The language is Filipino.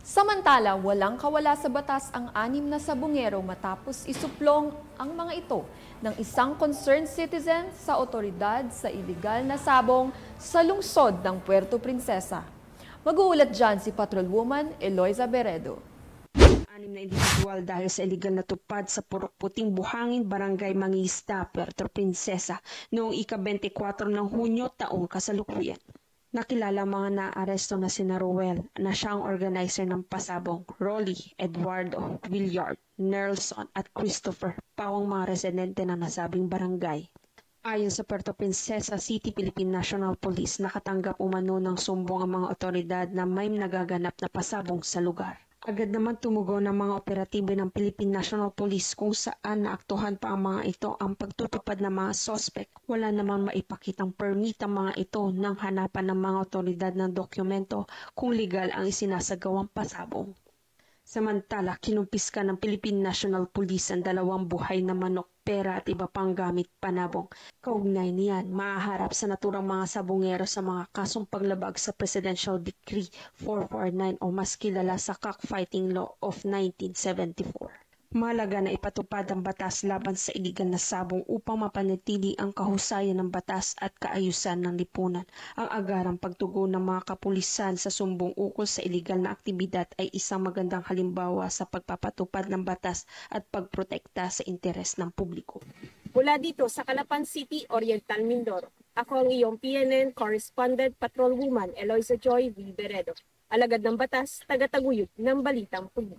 Samantala, walang kawala sa batas ang 6 na sabungero matapos isuplong ang mga ito ng isang concerned citizen sa otoridad sa iligal na sabong sa lungsod ng Puerto Princesa. Mag-uulat dyan si Patrolwoman Eloisa Beredo. 6 na individual dahil sa iligal na tupad sa Purok Puting Buhangin, Barangay Mangista, Puerto Princesa noong ika-24 ng Hunyo taong kasalukuyan. Nakilala mga naaresto na sina Roel na siyang organizer ng pasabong, Rolly, Eduardo, Willard, Nelson at Christopher, pawang mga residente ng nasabing barangay. Ayon sa Puerto Princesa City, Philippine National Police, nakatanggap umano ng sumbong ang mga otoridad na may nagaganap na pasabong sa lugar. Agad naman tumugon ng mga operatibo ng Philippine National Police kung saan naaktuhan pa ang mga ito ang pagtutupad ng mga sospek. Wala namang maipakitang permit ang mga ito nang hanapan ng mga otoridad ng dokumento kung legal ang isinasagawang pasabong. Samantala, kinumpiska ng Philippine National Police ang 2 buhay na manok, pera at iba pang gamit panabong. Kaugnay niyan, mahaharap sa naturang mga sabungero sa mga kasong paglabag sa Presidential Decree 449 o mas kilala sa Cockfighting Law of 1974. Mahalaga na ipatupad ang batas laban sa iligal na sabong upang mapanatili ang kahusayan ng batas at kaayusan ng lipunan. Ang agarang pagtugon ng mga kapulisan sa sumbong ukol sa iligal na aktibidad ay isang magandang halimbawa sa pagpapatupad ng batas at pagprotekta sa interes ng publiko. Mula dito sa Calapan City, Oriental Mindoro, ako ang iyong PNN Correspondent Patrolwoman Eloisa Joy V. Beredo, alagad ng batas, taga-taguyod ng Balitang Pulis.